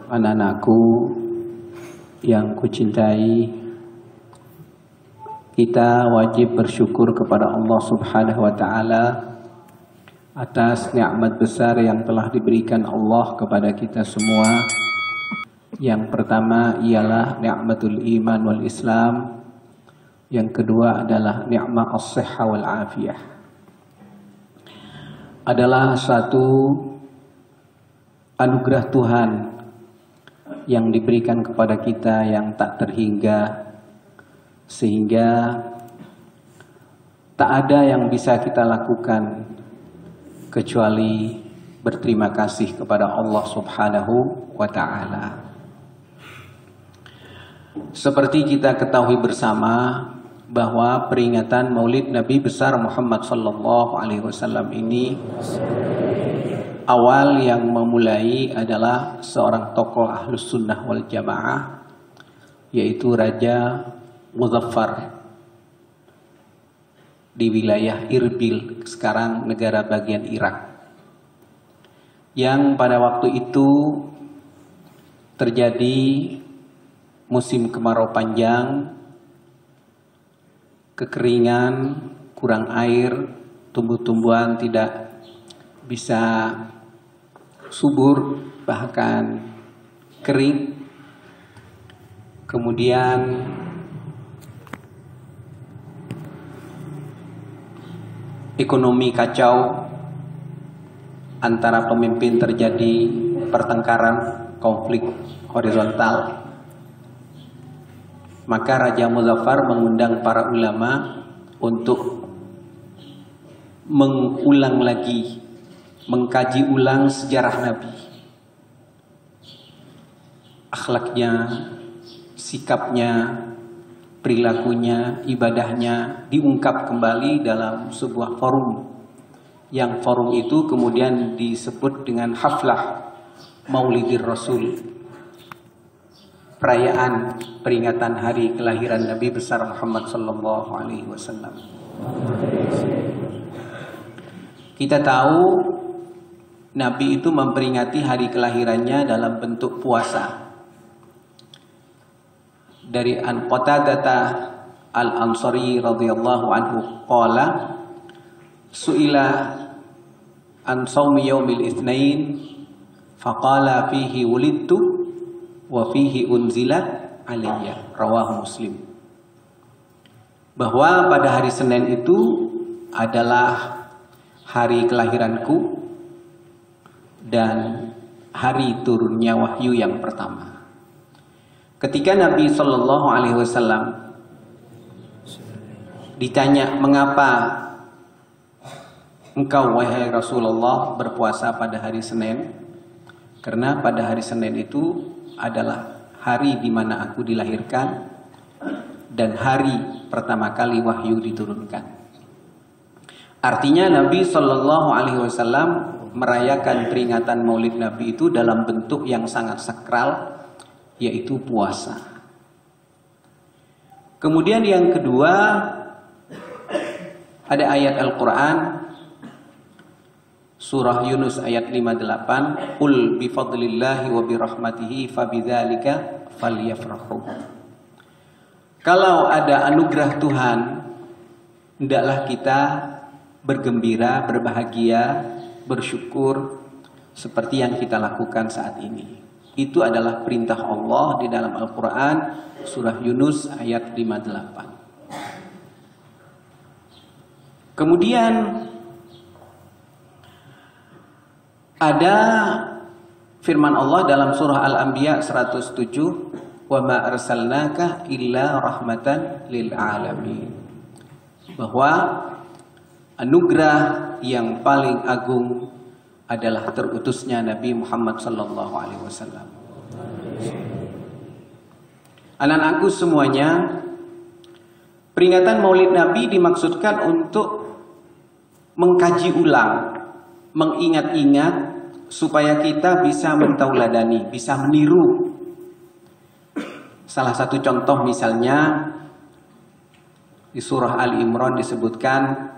anak-anakku yang kucintai, kita wajib bersyukur kepada Allah Subhanahu wa Ta'ala atas nikmat besar yang telah diberikan Allah kepada kita semua. Yang pertama ialah nikmatul iman wal Islam. Yang kedua adalah nikmat as-sihha wal afiyah. Adalah satu anugerah Tuhan yang diberikan kepada kita yang tak terhingga, sehingga tak ada yang bisa kita lakukan kecuali berterima kasih kepada Allah Subhanahu wa Ta'ala. Seperti kita ketahui bersama bahwa peringatan Maulid Nabi besar Muhammad sallallahu alaihi wasallam ini awal yang memulai adalah seorang tokoh Ahlus Sunnah wal Jamaah, yaitu Raja Muzaffar di wilayah Irbil, sekarang negara bagian Irak, yang pada waktu itu terjadi musim kemarau panjang, kekeringan, kurang air, tumbuh-tumbuhan tidak bisa subur, bahkan kering. Kemudian ekonomi kacau, antara pemimpin terjadi pertengkaran, konflik horizontal. Maka Raja Muzaffar mengundang para ulama untuk mengulang lagi, mengkaji ulang sejarah Nabi, akhlaknya, sikapnya, perilakunya, ibadahnya diungkap kembali dalam sebuah forum, yang forum itu kemudian disebut dengan Haflah Maulidir Rasul, perayaan peringatan hari kelahiran Nabi besar Muhammad sallallahu alaihi wasallam. Kita tahu Nabi itu memperingati hari kelahirannya dalam bentuk puasa. Dari An Qatadah Al-Ansari radhiyallahu anhu qala su'ila an shaumi yaumil itsnain faqala fihi wulidtu wa fihi unzilat alayya, rawahu Muslim. Bahwa pada hari Senin itu adalah hari kelahiranku dan hari turunnya wahyu yang pertama. Ketika Nabi Shallallahu Alaihi Wasallam ditanya, mengapa engkau wahai Rasulullah berpuasa pada hari Senin? Karena pada hari Senin itu adalah hari di mana aku dilahirkan dan hari pertama kali wahyu diturunkan. Artinya Nabi Shallallahu Alaihi Wasallam merayakan peringatan Maulid Nabi itu dalam bentuk yang sangat sakral, yaitu puasa. Kemudian yang kedua, ada ayat Al-Quran surah Yunus ayat 58, qul bifadlillahi wa birahmatihi fabidzalika falyafrahu. Kalau ada anugerah Tuhan, hendaklah kita bergembira, berbahagia, bersyukur seperti yang kita lakukan saat ini. Itu adalah perintah Allah di dalam Al-Quran surah Yunus ayat 58. Kemudian ada firman Allah dalam surah Al-Anbiya 107, wa ma arsalnaka illa rahmatan lil alamin. Bahwa anugerah yang paling agung adalah terutusnya Nabi Muhammad sallallahu alaihi wasallam. Anak-anakku semuanya, peringatan Maulid Nabi dimaksudkan untuk mengkaji ulang, mengingat-ingat supaya kita bisa mentauladani, bisa meniru. Salah satu contoh misalnya di surah Ali Imran disebutkan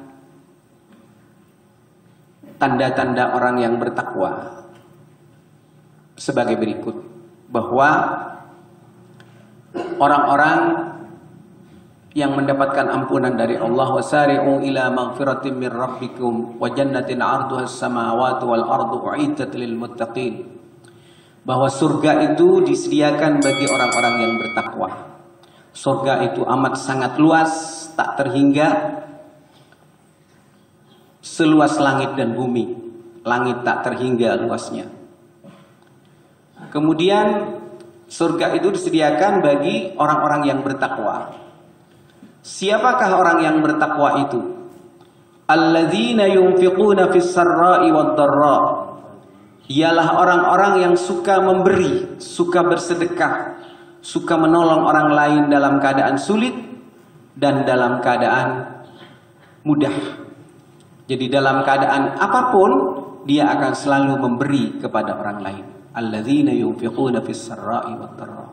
tanda-tanda orang yang bertakwa sebagai berikut. bahwa orang-orang yang mendapatkan ampunan dari Allah, wasari'u ila maghfiratin min rabbikum wa jannatin 'arduha as-samawati wal ardu u'iddat lil muttaqin, bahwa surga itu disediakan bagi orang-orang yang bertakwa. Surga itu amat sangat luas, tak terhingga, seluas langit dan bumi. Langit tak terhingga luasnya. Kemudian surga itu disediakan bagi orang-orang yang bertakwa. Siapakah orang yang bertakwa itu? Alladzina yunfiquna fis sarra'i wad dharra. Ialah orang-orang yang suka memberi, suka bersedekah, suka menolong orang lain dalam keadaan sulit dan dalam keadaan mudah. Jadi dalam keadaan apapun dia akan selalu memberi kepada orang lain. Alladzina yunfiquna fis sarra'i wad dharra.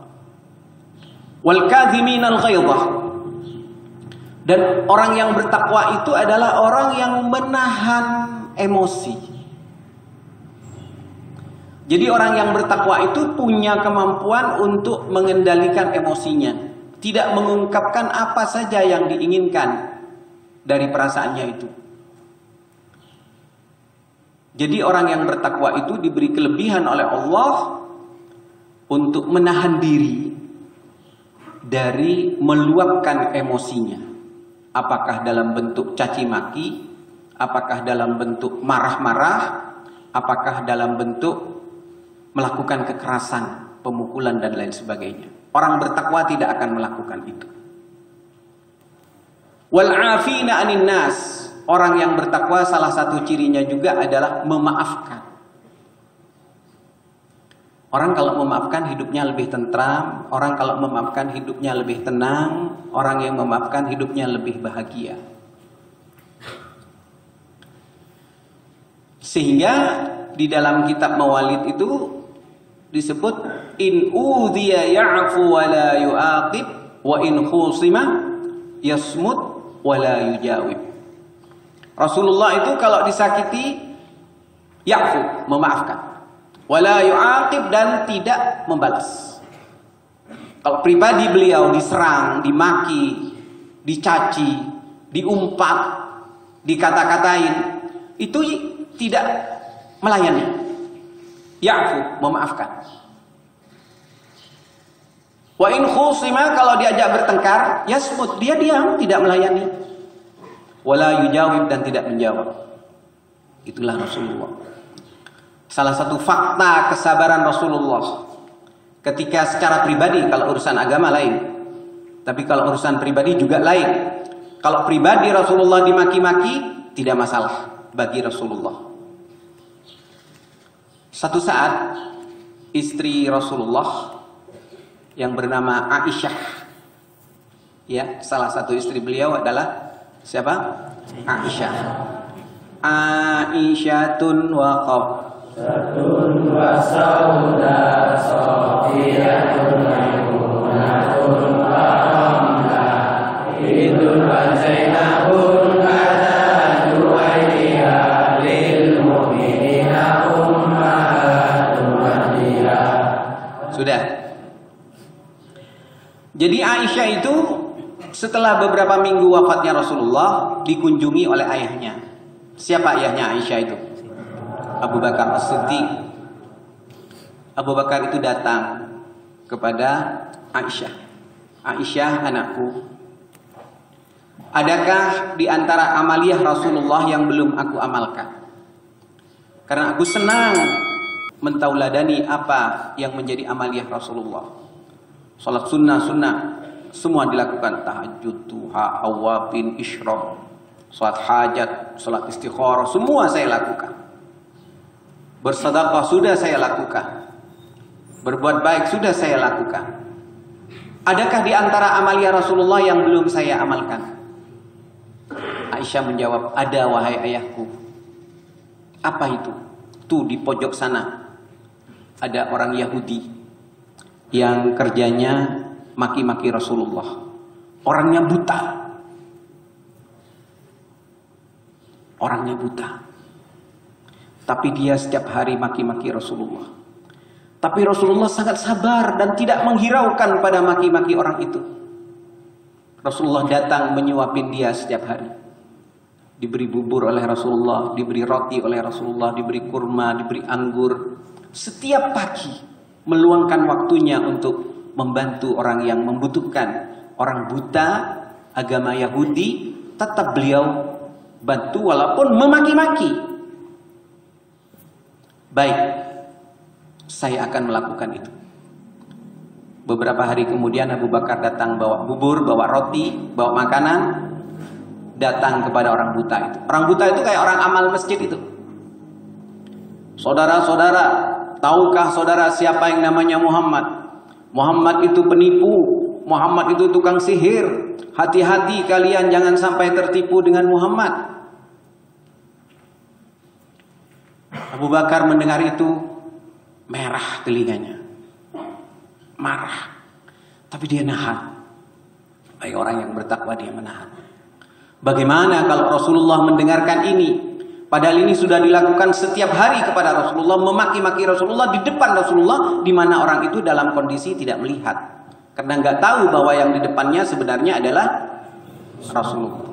Wal kadhiminal ghaidha. Dan orang yang bertakwa itu adalah orang yang menahan emosi. Jadi orang yang bertakwa itu punya kemampuan untuk mengendalikan emosinya, tidak mengungkapkan apa saja yang diinginkan dari perasaannya itu. Jadi orang yang bertakwa itu diberi kelebihan oleh Allah untuk menahan diri dari meluapkan emosinya. Apakah dalam bentuk caci maki, apakah dalam bentuk marah-marah, apakah dalam bentuk melakukan kekerasan, pemukulan dan lain sebagainya. Orang bertakwa tidak akan melakukan itu. Wal 'afina 'anil nas. Orang yang bertakwa salah satu cirinya juga adalah memaafkan. Orang kalau memaafkan hidupnya lebih tentram, orang kalau memaafkan hidupnya lebih tenang, orang yang memaafkan hidupnya lebih bahagia. Sehingga di dalam kitab Mawalid itu disebut in udhiya ya'fu wa la yu'aqib wa in khusima yasmut wa la yujawib. Rasulullah itu kalau disakiti ya'fu, memaafkan. Wala yu'aqib, dan tidak membalas. Kalau pribadi beliau diserang, dimaki, dicaci, diumpat, dikata-katain, itu tidak melayani. Ya'fu, memaafkan. Wa in khusima, kalau diajak bertengkar, yasmut, dia diam, tidak melayani. Wala yujawib, dan tidak menjawab. Itulah Rasulullah. Salah satu fakta kesabaran Rasulullah ketika secara pribadi, kalau urusan agama lain, tapi kalau urusan pribadi juga lain. Kalau pribadi Rasulullah dimaki-maki tidak masalah bagi Rasulullah. Satu saat istri Rasulullah yang bernama Aisyah, ya, salah satu istri beliau adalah siapa? Aisyah. Aisyatun waqaf Satun wa sauda sofiyatun maimunatun wa ramla idun wa zainabun adadu aidiha lil mu'minina ummahatun wadiha. Sudah. Jadi Aisyah itu setelah beberapa minggu wafatnya Rasulullah dikunjungi oleh ayahnya. Siapa ayahnya Aisyah itu? Abu Bakar As-Siddiq. Abu Bakar itu datang kepada Aisyah. Aisyah, anakku, adakah di antara amaliyah Rasulullah yang belum aku amalkan? Karena aku senang mentauladani apa yang menjadi amaliyah Rasulullah. Salat sunnah semua dilakukan. Tahajud, duha, awabin, isyraq, salat hajat, salat istikharah, semua saya lakukan. Bersedekah sudah saya lakukan. Berbuat baik sudah saya lakukan. Adakah di antara amalia Rasulullah yang belum saya amalkan? Aisyah menjawab, ada wahai ayahku. Apa itu? Tuh di pojok sana ada orang Yahudi yang kerjanya maki-maki Rasulullah. Orangnya buta. Orangnya buta. Tapi dia setiap hari maki-maki Rasulullah. Tapi Rasulullah sangat sabar dan tidak menghiraukan pada maki-maki orang itu. Rasulullah datang menyuapin dia setiap hari. Diberi bubur oleh Rasulullah, diberi roti oleh Rasulullah, diberi kurma, diberi anggur. Setiap pagi meluangkan waktunya untuk membantu orang yang membutuhkan. Orang buta, agama Yahudi, tetap beliau bantu walaupun memaki-maki. Baik, saya akan melakukan itu. Beberapa hari kemudian Abu Bakar datang bawa bubur, bawa roti, bawa makanan. Datang kepada orang buta itu. Orang buta itu kayak orang amal masjid itu. Saudara-saudara, tahukah saudara siapa yang namanya Muhammad? Muhammad itu penipu. Muhammad itu tukang sihir. Hati-hati kalian jangan sampai tertipu dengan Muhammad. Abu Bakar mendengar itu merah telinganya. Marah. Tapi dia nahan. Baik orang yang bertakwa dia menahan. Bagaimana kalau Rasulullah mendengarkan ini? Padahal ini sudah dilakukan setiap hari kepada Rasulullah, memaki-maki Rasulullah di depan Rasulullah, di mana orang itu dalam kondisi tidak melihat, karena nggak tahu bahwa yang di depannya sebenarnya adalah Rasulullah.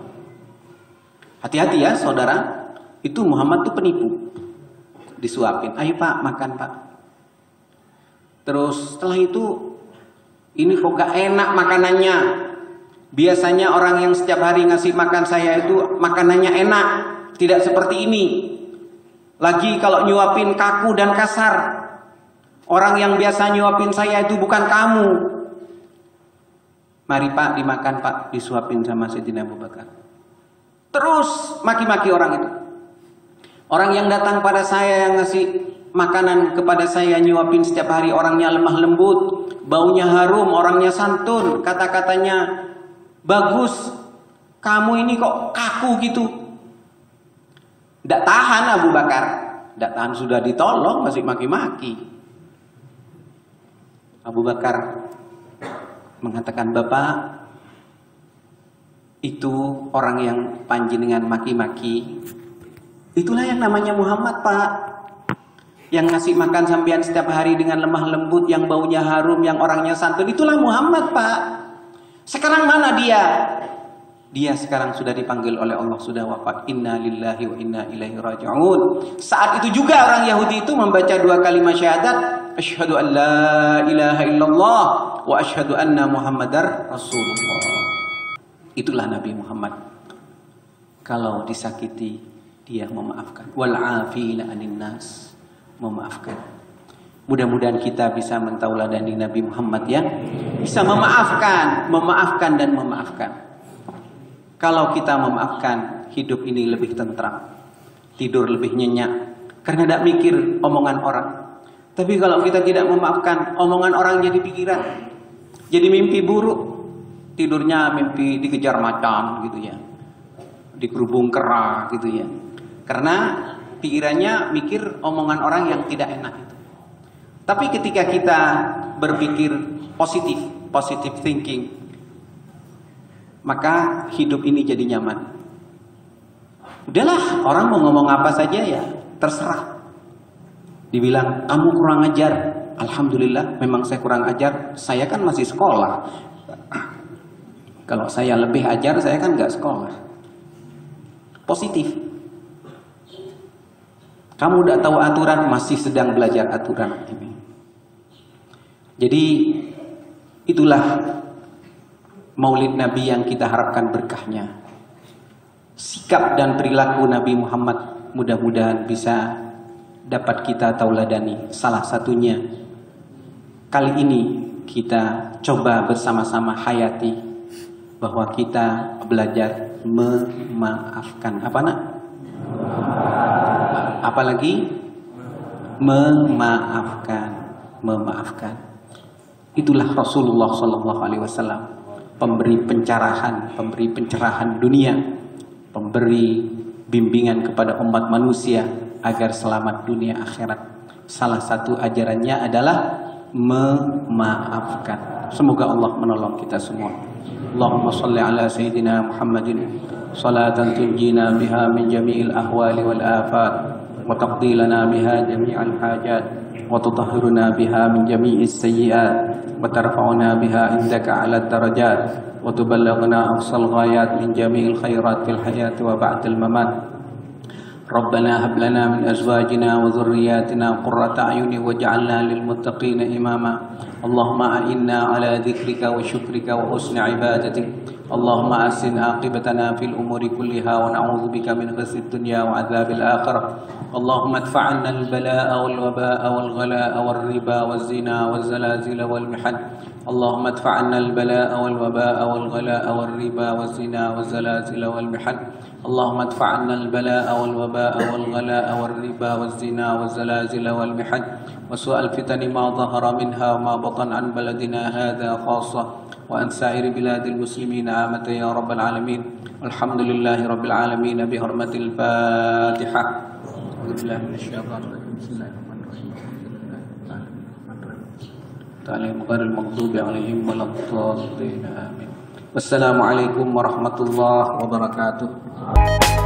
Hati-hati ya saudara, itu Muhammad tuh penipu. Disuapin, ayo pak makan pak. Terus setelah itu, ini kok gak enak makanannya. Biasanya orang yang setiap hari ngasih makan saya itu makanannya enak, tidak seperti ini. Lagi kalau nyuapin kaku dan kasar. Orang yang biasa nyuapin saya itu bukan kamu. Mari pak dimakan pak, disuapin sama Sayyidina Abu Bakar. Terus maki-maki orang itu. Orang yang datang pada saya yang ngasih makanan kepada saya, nyuapin setiap hari, orangnya lemah lembut, baunya harum, orangnya santun, kata-katanya bagus. Kamu ini kok kaku gitu. Tidak tahan Abu Bakar. Tidak tahan, sudah ditolong masih maki-maki. Abu Bakar mengatakan, Bapak, itu orang yang panjenengan maki-maki, itulah yang namanya Muhammad pak. Yang ngasih makan sampean setiap hari dengan lemah lembut, yang baunya harum, yang orangnya santun, itulah Muhammad pak. Sekarang mana dia? Dia sekarang sudah dipanggil oleh Allah, sudah wafat. Inna lillahi wa inna ilaihi raji'un. Saat itu juga orang Yahudi itu membaca 2 kalimat syahadat, asyhadu an la ilaha illallah wa asyhadu anna muhammadar rasulullah. Itulah Nabi Muhammad. Kalau disakiti dia memaafkan. Wal 'afina 'anil nas, memaafkan. Mudah-mudahan kita bisa mentauladani Nabi Muhammad ya. Bisa memaafkan dan memaafkan. Kalau kita memaafkan, hidup ini lebih tentram. Tidur lebih nyenyak. Karena tidak mikir omongan orang. Tapi kalau kita tidak memaafkan, omongan orang jadi pikiran. Jadi mimpi buruk. Tidurnya mimpi dikejar macan gitu ya. Dikerubung kera gitu ya. Karena pikirannya mikir omongan orang yang tidak enak itu. Tapi ketika kita berpikir positive thinking, maka hidup ini jadi nyaman. Udahlah, orang mau ngomong apa saja ya, terserah. Dibilang, kamu kurang ajar. Alhamdulillah, memang saya kurang ajar. Saya kan masih sekolah. Kalau saya lebih ajar, saya kan nggak sekolah. Positif. Kamu udah tahu aturan, masih sedang belajar aturan ini. Jadi itulah Maulid Nabi yang kita harapkan berkahnya. Sikap dan perilaku Nabi Muhammad mudah-mudahan bisa dapat kita tauladani. Salah satunya kali ini kita coba bersama-sama hayati bahwa kita belajar memaafkan. Apa nak? Apalagi memaafkan. Itulah Rasulullah SAW, pemberi pencerahan dunia, pemberi bimbingan kepada umat manusia agar selamat dunia akhirat. Salah satu ajarannya adalah memaafkan. Semoga Allah menolong kita semua. Allahumma salli ala Sayyidina Muhammadin salatan tunjina biha min jami'il ahwali wal afat wa taqdi lana biha jami'al hajat وتطهرنا بها من جميع السيئات وترفعنا بها عندك على الدرجات وتبلغنا أقصى الغايات من جميع الخيرات في الحياة وبعد الممات. ربنا هب لنا من أزواجنا وذرياتنا قرة أعين واجعلنا للمتقين إماما. اللهم أعنا على ذكرك وشكرك وحسن عبادتك. اللهم أحسن عاقبتنا في الأمور كلها ونعوذ بك من خزي الدنيا وعذاب الآخرة. اللهم ادفع عنا البلاء والوباء والغلاء والربا والزنا والزلازل والمحن. اللهم ادفع عنا البلاء والوباء والغلاء والربا والزنا والزلازل والمحن. اللهم ادفع عنا البلاء والوباء والغلاء والربا والزنا والزلازل والمحن وسوء الفتن ما ظهر منها وما بطن عن بلدنا هذا خاصة وعن سائر بلاد المسلمين عامة يا رب العالمين. الحمد لله رب العالمين بحرمة الفاتحة. أعوذ بالله من الشيطان الرجيم. بسم الله الرحمن الرحيم. غير المغضوب عليهم ولا الضالين آمين. Wassalamualaikum warahmatullahi wabarakatuh.